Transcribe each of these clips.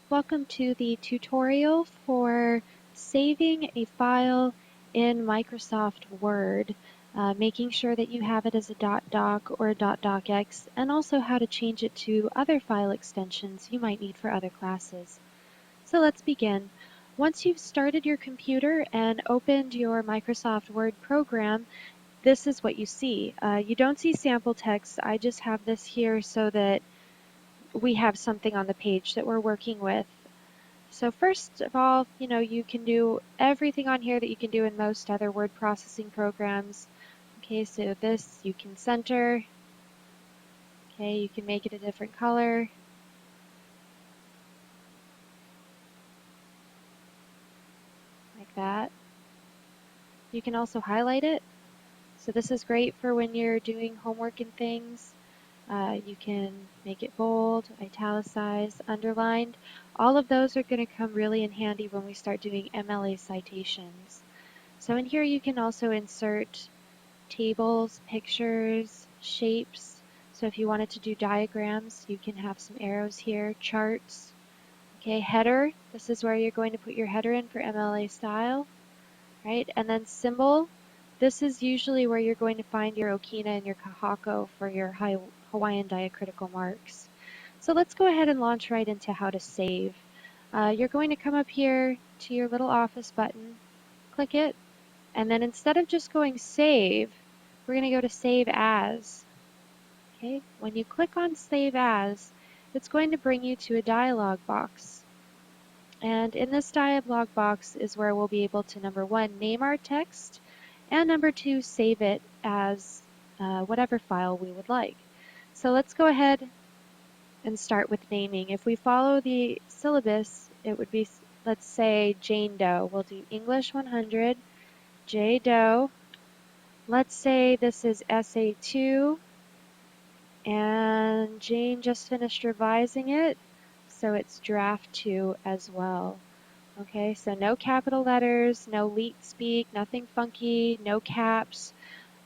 Welcome to the tutorial for saving a file in Microsoft Word, making sure that you have it as a .doc or a .docx, and also how to change it to other file extensions you might need for other classes. So let's begin. Once you've started your computer and opened your Microsoft Word program, this is what you see. You don't see sample text. I just have this here so that we have something on the page that we're working with. So first of all, you can do everything on here that you can do in most other word processing programs. Okay, so this you can center. Okay, you can make it a different color, like that. You can also highlight it. So this is great for when you're doing homework and things. You can make it bold, italicized, underlined. All of those are going to come really in handy when we start doing MLA citations. So in here you can also insert tables, pictures, shapes. So if you wanted to do diagrams, you can have some arrows here, charts. Okay, header, this is where you're going to put your header in for MLA style, right? And then symbol, this is usually where you're going to find your Okina and your Kahako for your Hawaiian diacritical marks. So let's go ahead and launch right into how to save. You're going to come up here to your little office button, click it, and then instead of just going save, we're going to go to save as. Okay, when you click on save as, it's going to bring you to a dialog box. And in this dialog box is where we'll be able to, number one, name our text, and number two, save it as whatever file we would like. So let's go ahead and start with naming. If we follow the syllabus, it would be, let's say, Jane Doe. We'll do English 100, J Doe. Let's say this is essay 2, and Jane just finished revising it, so it's draft 2 as well. Okay, so no capital letters, no leet speak, nothing funky, no caps.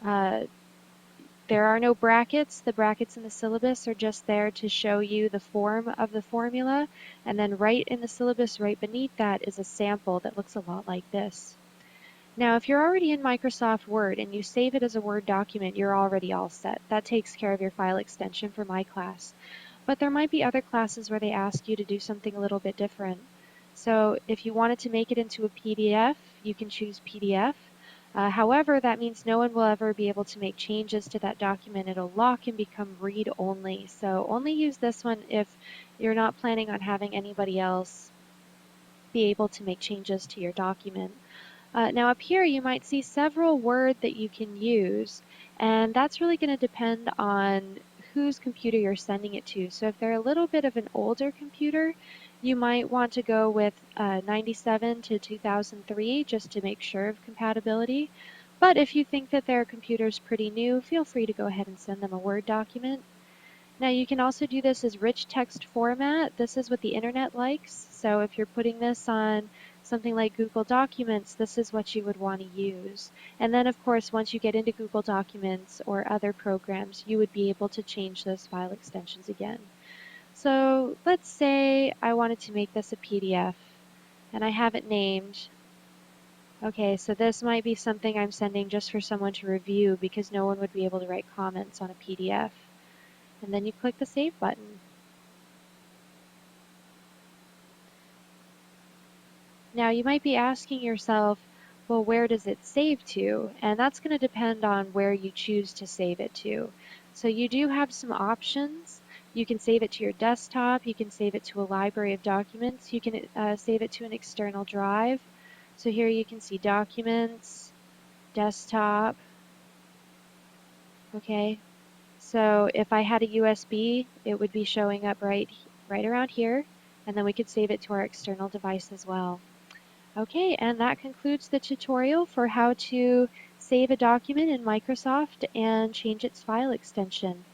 There are no brackets. The brackets in the syllabus are just there to show you the form of the formula, and then right in the syllabus, right beneath that, is a sample that looks a lot like this. Now, if you're already in Microsoft Word and you save it as a Word document, you're already all set. That takes care of your file extension for my class. But there might be other classes where they ask you to do something a little bit different. So if you wanted to make it into a PDF, you can choose PDF. However, that means no one will ever be able to make changes to that document. It'll lock and become read-only. So only use this one if you're not planning on having anybody else be able to make changes to your document. Now up here you might see several words that you can use, and that's really going to depend on whose computer you're sending it to. So if they're a little bit of an older computer, you might want to go with 97 to 2003 just to make sure of compatibility. But if you think that their computer's pretty new, feel free to go ahead and send them a Word document. Now you can also do this as rich text format. This is what the internet likes. So if you're putting this on something like Google Documents, this is what you would want to use. And then of course, once you get into Google Documents or other programs, you would be able to change those file extensions again. So let's say I wanted to make this a PDF and I have it named. Okay, so this might be something I'm sending just for someone to review because no one would be able to write comments on a PDF. And then you click the Save button. Now you might be asking yourself, well, where does it save to? And that's going to depend on where you choose to save it to. So you do have some options. You can save it to your desktop. You can save it to a library of documents. You can save it to an external drive. So here you can see Documents, Desktop. Okay, so if I had a USB, it would be showing up right around here, and then we could save it to our external device as well. Okay, and that concludes the tutorial for how to save a document in Microsoft and change its file extension.